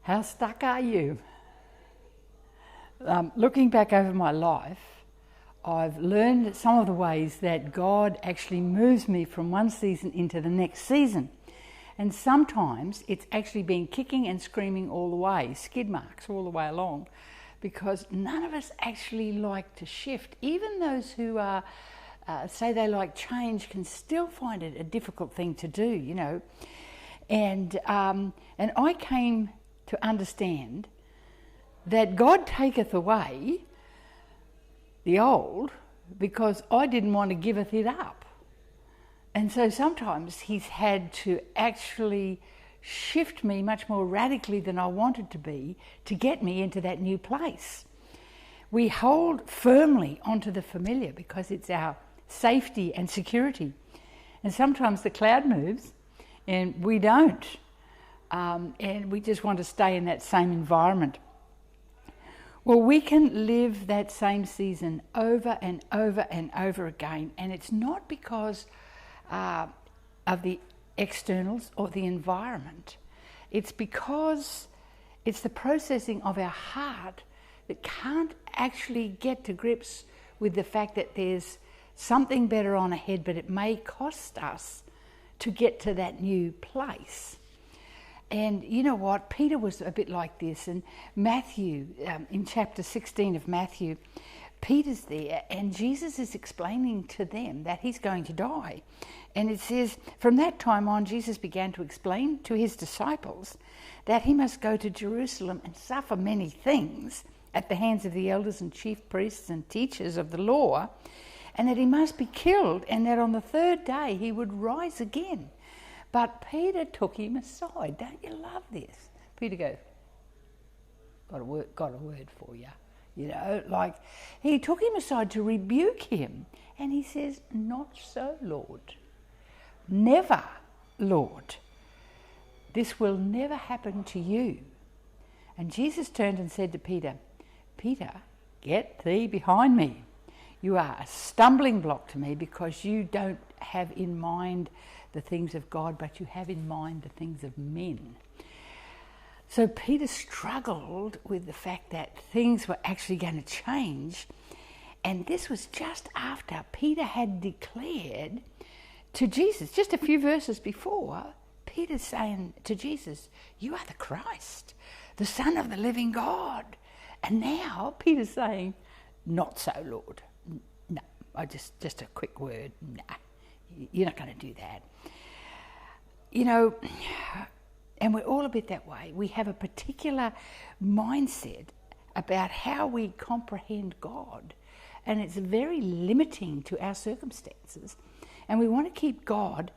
How stuck are you? Looking back over my life, I've learned some of the ways that God actually moves me from one season into the next season. And sometimes it's actually been kicking and screaming all the way, skid marks all the way along, because none of us actually like to shift. Even those who say they like change can still find it a difficult thing to do, you know. And I came to understand that God taketh away the old because I didn't want to giveth it up. And so sometimes he's had to actually shift me much more radically than I wanted to be to get me into that new place. We hold firmly onto the familiar because it's our safety and security. And sometimes the cloud moves and we don't. And we just want to stay in that same environment. Well, we can live that same season over and over and over again, and it's not because of the externals or the environment. It's because it's the processing of our heart that can't actually get to grips with the fact that there's something better on ahead, but it may cost us to get to that new place. And you know what? Peter was a bit like this. And Matthew, in chapter 16 of Matthew, Peter's there and Jesus is explaining to them that he's going to die. And it says, from that time on, Jesus began to explain to his disciples that he must go to Jerusalem and suffer many things at the hands of the elders and chief priests and teachers of the law, and that he must be killed, and that on the third day he would rise again. But Peter took him aside. Don't you love this? Peter goes, got a word for you. You know, like he took him aside to rebuke him. And he says, not so, Lord. Never, Lord. This will never happen to you. And Jesus turned and said to Peter, Peter, get thee behind me. You are a stumbling block to me because you don't have in mind the things of God, but you have in mind the things of men. So Peter struggled with the fact that things were actually going to change. And this was just after Peter had declared to Jesus, just a few verses before, Peter's saying to Jesus, you are the Christ, the Son of the living God. And now Peter's saying, not so, Lord. No, just a quick word. No, you're not going to do that. You know, and we're all a bit that way. We have a particular mindset about how we comprehend God, and it's very limiting to our circumstances. And we want to keep God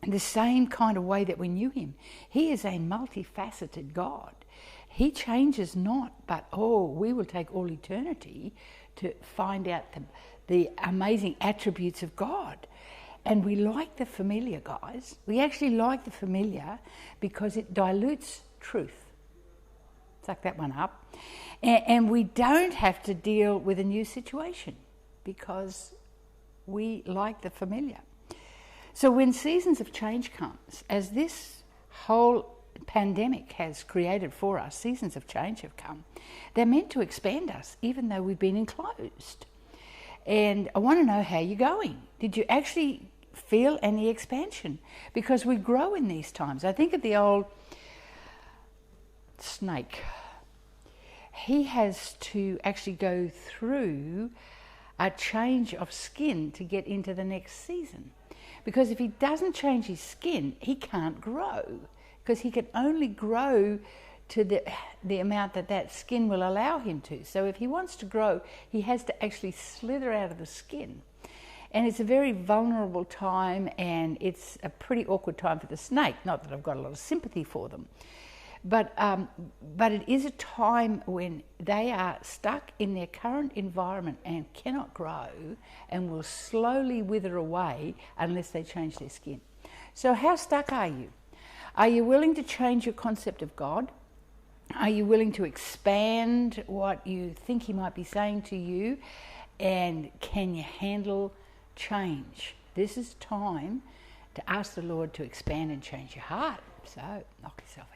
in the same kind of way that we knew him. He is a multifaceted God. He changes not, but we will take all eternity to find out the amazing attributes of God. And we like the familiar, guys. We actually like the familiar because it dilutes truth. Suck that one up. And we don't have to deal with a new situation because we like the familiar. So when seasons of change comes, as this whole pandemic has created for us, seasons of change have come. They're meant to expand us, even though we've been enclosed. And I want to know how you're going. Did you actually feel any expansion? Because we grow in these times. I think of the old snake. He has to actually go through a change of skin to get into the next season. Because if he doesn't change his skin, he can't grow. Because he can only grow to the amount that skin will allow him to. So if he wants to grow, he has to actually slither out of the skin. And it's a very vulnerable time, and it's a pretty awkward time for the snake. Not that I've got a lot of sympathy for them. But it is a time when they are stuck in their current environment and cannot grow and will slowly wither away unless they change their skin. So how stuck are you? Are you willing to change your concept of God? Are you willing to expand what you think he might be saying to you? And can you handle change? This is time to ask the Lord to expand and change your heart. So knock yourself out.